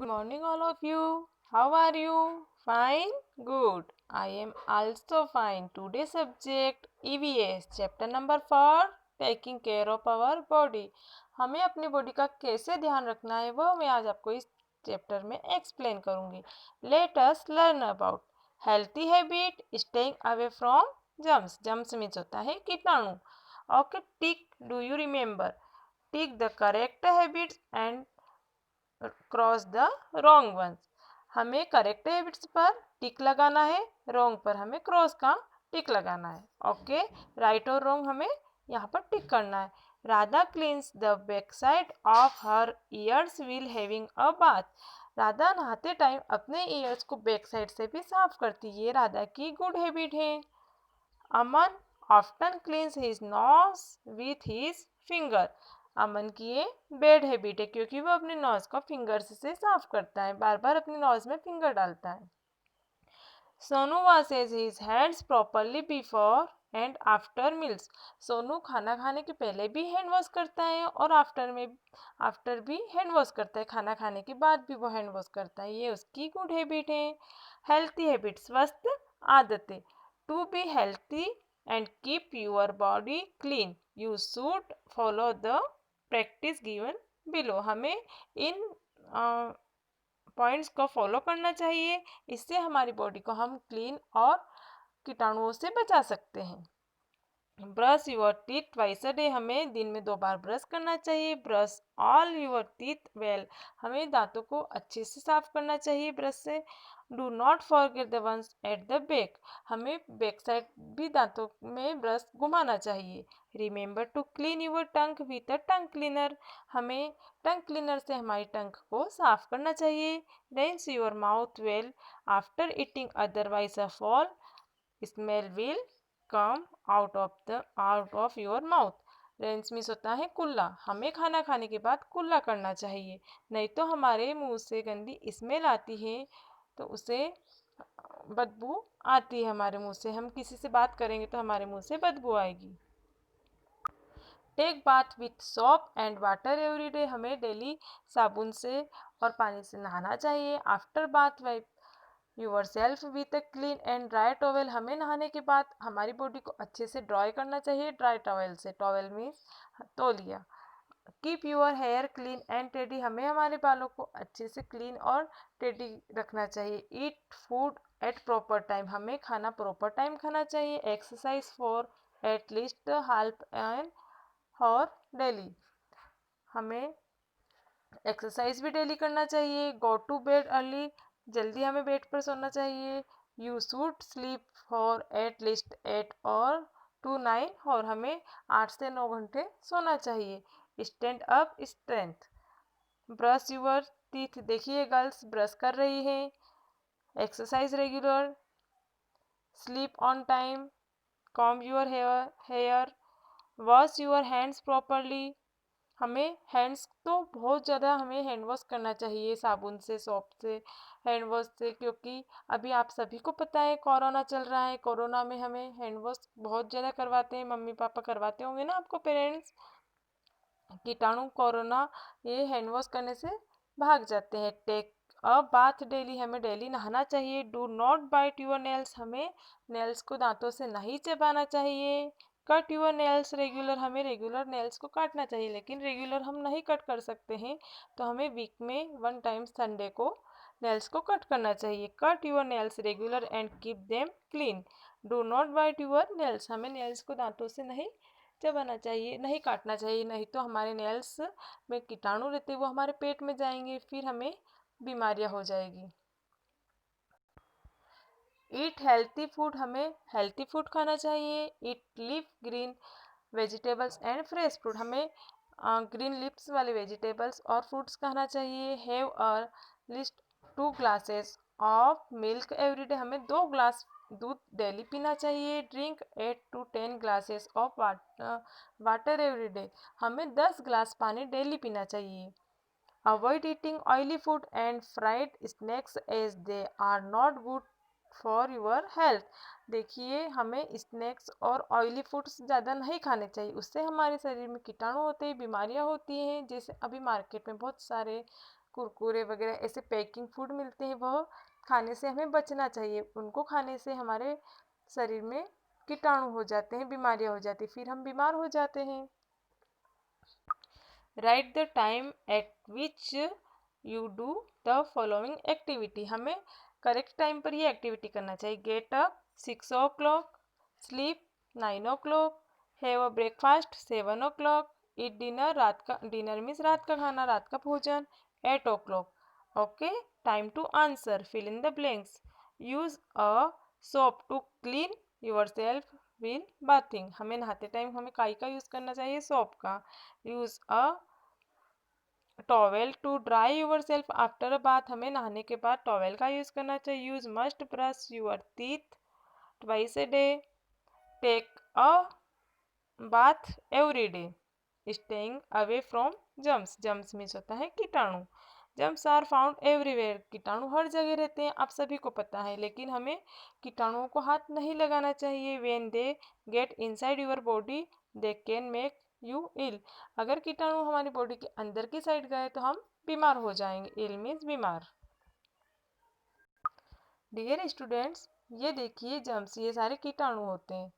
Good morning, all of you. How are you? Fine? Good. I am also fine. Today's subject EVS, chapter number 4, taking care of our body. हमें अपनी body का कैसे ध्यान रखना है वो मैं आज आपको इस चैप्टर में एक्सप्लेन करूंगी. Let us learn about healthy habit, staying away from germs. Germs means होता है कीटाणु. Okay, tick. Do you remember? Tick the correct habits and cross the wrong ones. हमें करेक्ट हैबिट्स पर टिक लगाना है, wrong पर हमें क्रॉस का टिक लगाना है. ओके, राइट और रॉन्ग हमें यहाँ पर टिक करना है. Radha cleans the back side of her years will having a bath. Radha नहाते टाइम अपने ईयर्स को बैक साइड से भी साफ करती है. ये राधा की गुड हैबिट है. Aman often cleans his nose with his finger. Aman की ये बैड हैबिट है क्योंकि वो अपने नोज को फिंगर्स से साफ करता है, बार बार अपने नोज में फिंगर डालता है. Sonu washes his hands properly before and after meals. Sonu खाना खाने के पहले भी हैंड वॉश करता है और आफ्टर भी हैंड वॉश करता है. खाना खाने के बाद भी वो हैंड वॉश करता है. ये उसकी गुड हैबिट है. हेल्थी हैबिट, स्वस्थ आदतें. To be healthy and keep your body clean you should follow the practice given below. हमें इन पॉइंट्स को फॉलो करना चाहिए. इससे हमारी बॉडी को हम क्लीन और कीटाणुओं से बचा सकते हैं. Brush your teeth twice a day. हमें दिन में 2 बार ब्रश करना चाहिए. Brush all your teeth well. हमें दांतों को अच्छे से साफ करना चाहिए ब्रश से. Do not forget the ones at the back. हमें बैक साइड भी दांतों में ब्रश घुमाना चाहिए. Remember to clean your tongue with a tongue cleaner. हमें टंग क्लीनर से हमारी टंग को साफ करना चाहिए. Rinse your mouth well after eating, otherwise a fall smell will come out of your mouth. Reigns means होता है कुल्ला. हमें खाना खाने के बाद कुल्ला करना चाहिए, नहीं तो हमारे मुंह से गंदी स्मेल आती है. तो उसे बदबू आती है हमारे मुंह से. हम किसी से बात करेंगे तो हमारे मुंह से बदबू आएगी. Take bath with soap and water every day. हमें डेली साबुन से और पानी से नहाना चाहिए. After bath wipe yourself with a clean and dry towel. हमें नहाने के बाद हमारी बॉडी को अच्छे से ड्राई करना चाहिए ड्राई टॉवेल से. टॉवेल मीन्स तौलिया. Keep your hair clean and tidy. हमें हमारे बालों को अच्छे से क्लीन और टेडी रखना चाहिए. Eat food at proper time. हमें खाना प्रॉपर टाइम खाना चाहिए. Exercise for at least half an hour daily. हमें एक्सरसाइज भी डेली करना चाहिए. Go to bed early. जल्दी हमें बेड पर सोना चाहिए. You should sleep for at least 8 और 2 9. और हमें 8 से 9 घंटे सोना चाहिए. Stand up strength. Brush your teeth. देखिए गर्ल्स ब्रश कर रही है. Exercise regular. Sleep on time. Comb your hair. Wash your hands properly. हमें हैंड्स तो बहुत ज़्यादा हमें हैंड वॉश करना चाहिए साबुन से, सोप से, हैंड वॉश से. क्योंकि अभी आप सभी को पता है कोरोना चल रहा है. कोरोना में हमें हैंड वॉश बहुत ज़्यादा करवाते हैं. मम्मी पापा करवाते होंगे ना आपको, पेरेंट्स. कीटाणु कोरोना ये हैंड वॉश करने से भाग जाते हैं. Take a bath daily. हमें डेली नहाना चाहिए. Do not bite your nails. हमें नेल्स को दांतों से नहीं चबाना चाहिए. Cut your nails regular. हमें रेगुलर नेल्स को काटना चाहिए, लेकिन रेगुलर हम नहीं कट कर सकते हैं, तो हमें वीक में 1 टाइम संडे को नेल्स को कट करना चाहिए. Cut your nails regular and keep them clean. Do not bite your nails. हमें नेल्स को दांतों से नहीं चबाना चाहिए, नहीं काटना चाहिए, नहीं तो हमारे नेल्स में कीटाणु रहते वो हमारे पेट में जाएंगे, फिर हमें बीमारियां हो जाएगी. Eat healthy food. हमें हेल्थी फूड खाना चाहिए. Eat leaf green vegetables and fresh fruit. हमें ग्रीन लीव्स वाले वेजिटेबल्स और फ्रूट्स खाना चाहिए. Have at least 2 glasses of milk every day. हमें 2 ग्लास दूध डेली पीना चाहिए. Drink 8 to 10 glasses of water every day. हमें 10 ग्लास पानी डेली पीना चाहिए. Avoid eating oily food and fried snacks as they are not good for your health. देखिए हमें स्नैक्स और ऑयली फूड्स ज़्यादा नहीं खाने चाहिए. उससे हमारे शरीर में कीटाणु होते हैं, बीमारियां होती हैं. जैसे अभी मार्केट में बहुत सारे कुरकुरे वगैरह ऐसे पैकिंग फूड मिलते हैं, वह खाने से हमें बचना चाहिए। उनको खाने से हमारे शरीर में कीटाणु हो जाते हैं, बीमारियां हो जाती हैं, फिर हम बीमार हो जाते हैं। Right the time eight which you do the following activity. हमें करेक्ट टाइम पर ये एक्टिविटी करना चाहिए। Get up 6 o'clock, sleep 9 o'clock, have a breakfast 7 o'clock, eat dinner, रात का डिनर मीन्स रात का खाना, रात का भोजन 8 o'clock। Okay, time to answer, fill in the blanks. Use a soap to clean yourself while bathing. हमें नहाते टाइम हमें काई का यूज करना चाहिए? सोप का। Use a towel to dry yourself after a bath. हमें नहाने के बाद टॉवेल का यूज करना चाहिए। You must brush your teeth twice a day. Take a bath every day. Staying away from germs. Germs means होता है कीटाणु। Germs are found everywhere. कीटाणु हर जगह रहते हैं, आप सभी को पता है, लेकिन हमें कीटाणुओं को हाथ नहीं लगाना चाहिए। When they get inside your body they can make you ill. अगर कीटाणु हमारी बॉडी के अंदर की साइड गए तो हम बीमार हो जाएंगे। इल मीन्स बीमार। डियर स्टूडेंट्स, ये देखिए जम्स, ये सारे कीटाणु होते हैं।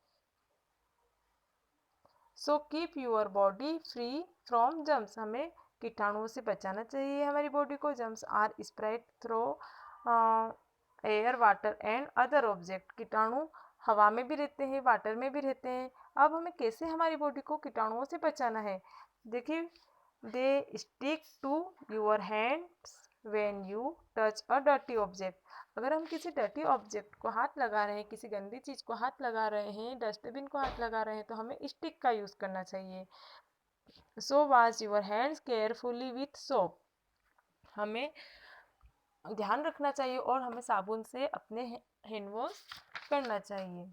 So keep your body free from germs. हमें कीटाणुओं से बचाना चाहिए हमारी बॉडी को। Germs are spread through air, water and other object. कीटाणु हवा में भी रहते हैं, वाटर में भी रहते हैं। अब हमें कैसे हमारी बॉडी को कीटाणुओं से बचाना है? देखिए, they stick to your hands when you touch a dirty object. अगर हम किसी डर्टी ऑब्जेक्ट को हाथ लगा रहे हैं, किसी गंदी चीज़ को हाथ लगा रहे हैं, डस्टबिन को हाथ लगा रहे हैं, तो हमें स्टिक का यूज़ करना चाहिए। So wash your hands carefully with soap. हमें ध्यान रखना चाहिए और हमें साबुन से अपने हैंड वॉश करना चाहिए।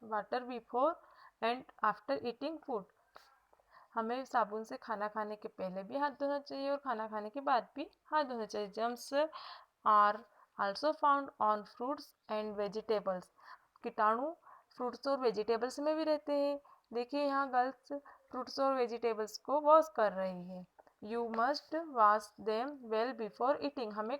Water before and after eating food. हमें साबुन से खाना खाने के पहले भी हाथ धोना चाहिए और खाना खाने के बाद भी हाथ धोना चाहिए। Germs are also found on fruits and vegetables. कीटाणु फ्रूट्स और वेजिटेबल्स में भी रहते हैं। देखिए यहाँ गर्ल्स फ्रूट्स और वेजिटेबल्स को वॉश कर रही है। You must wash them well before eating. हमें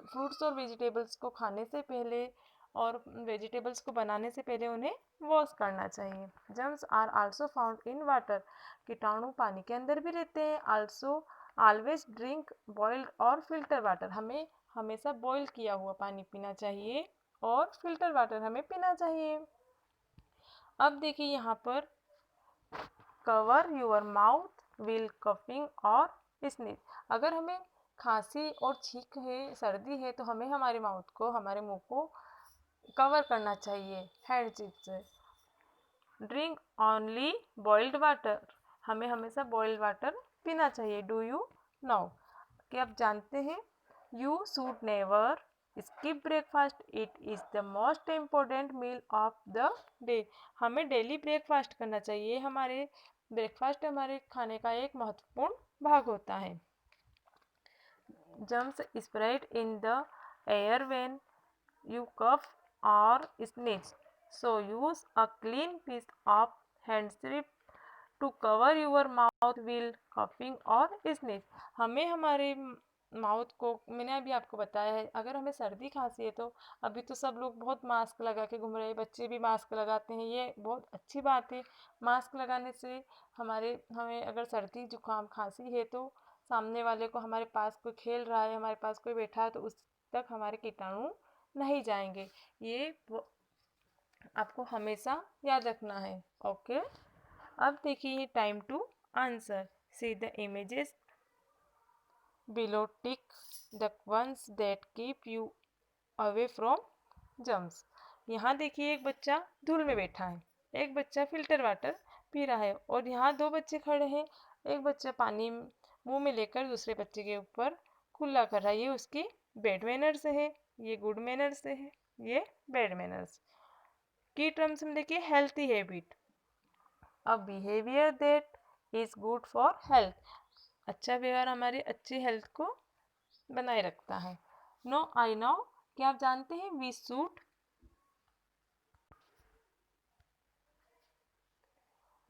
फ्रूट्स और वेजिटेबल्स को खाने से पहले और वेजिटेबल्स को बनाने से पहले उन्हें वॉश करना चाहिए। Germs are also found in water. कीटाणु पानी के अंदर भी रहते हैं। आल्सो ऑलवेज ड्रिंक बॉइल्ड और फिल्टर वाटर। हमें हमेशा बॉईल किया हुआ पानी पीना चाहिए और फिल्टर वाटर हमें पीना चाहिए। अब देखिए यहाँ पर cover your mouth will coughing और स्नीज। अगर हमें खांसी और छींक है, सर्दी है, तो हमें हमारे माउथ को, हमारे मुंह को कवर करना चाहिए हैंडचीफ से। Drink only boiled water. हमें हमेशा बॉइल्ड वाटर पीना चाहिए। डू यू नो, कि आप जानते हैं? You should never skip breakfast, it is the most important meal of the day. हमें डेली ब्रेकफास्ट करना चाहिए। हमारे ब्रेकफास्ट हमारे खाने का एक महत्वपूर्ण भाग होता है। Germs spread in the air when you cough or sneeze, so use a clean piece of handkerchief to cover your mouth while coughing or sneeze। हमें हमारे माउथ को, मैंने अभी आपको बताया है, अगर हमें सर्दी खांसी है तो अभी तो सब लोग बहुत मास्क लगा के घूम रहे हैं, बच्चे भी मास्क लगाते हैं, ये बहुत अच्छी बात है। मास्क लगाने से हमें अगर सर्दी जुकाम खांसी है तो सामने वाले को, हमारे पास कोई खेल रहा है, हमारे पास कोई बैठा है, तो उस तक हमारे कीटाणु नहीं जाएंगे। ये आपको हमेशा याद रखना है। ओके, अब देखिए time to answer. See the images below, tick the ones that keep you away from germs. यहाँ देखिए एक बच्चा धूल में बैठा है, एक बच्चा फिल्टर वाटर पी रहा है, और यहाँ दो बच्चे खड़े हैं। एक बच्चा पानी मुंह में लेकर दूसरे बच्चे के ऊपर कुल्ला कर रहा है। ये उसकी बैड मैनर्स है, ये गुड मैनर्स है, ये बैड मैनर्स। की टर्म्स में देखिए healthy habit, a behaviour that is good for health. अच्छा व्यवहार हमारी अच्छी हेल्थ को बनाए रखता है। नो आई नो, क्या आप जानते हैं? We should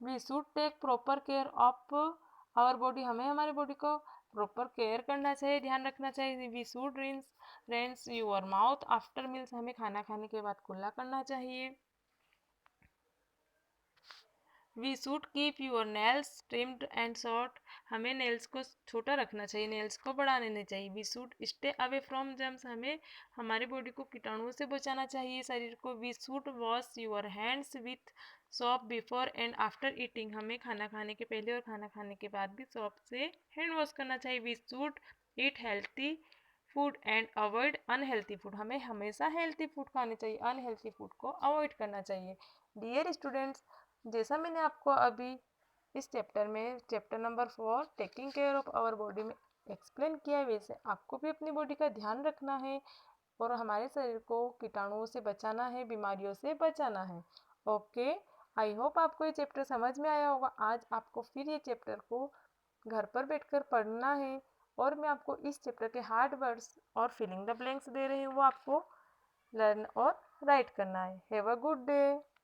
we should take proper care of our body, हमें हमारी बॉडी को प्रॉपर केयर करना चाहिए, ध्यान रखना चाहिए। We should rinse your mouth after meals, हमें खाना खाने के बाद कुल्ला करना चाहिए। We should keep your nails trimmed and short, हमें नेल्स को छोटा रखना चाहिए, नेल्स को बड़ा नहीं चाहिए। We should stay away from germs, हमें हमारी बॉडी को कीटाणुओं से बचाना चाहिए, शरीर को। We should wash your hands with soap before and after eating, हमें खाना खाने के पहले और खाना खाने के बाद भी सोप से हैंड वॉश करना चाहिए। We should eat healthy food and avoid unhealthy food, हमें हमेशा हेल्थी फूड खाने चाहिए, अनहेल्थी फूड को अवॉइड करना चाहिए। डियर स्टूडेंट्स, जैसा मैंने आपको अभी इस चैप्टर में chapter number 4 taking care of our body में एक्सप्लेन किया है, वैसे आपको भी अपनी बॉडी का ध्यान रखना है और हमारे शरीर को कीटाणुओं से बचाना है, बीमारियों से बचाना है। ओके, आई होप आपको ये चैप्टर समझ में आया होगा। आज आपको फिर ये चैप्टर को घर पर बैठकर पढ़ना है और मैं आपको इस चैप्टर के हार्ड वर्ड्स और फिलिंग द ब्लैंक्स दे रही हूँ, वो आपको लर्न और राइट करना है। Have a good day.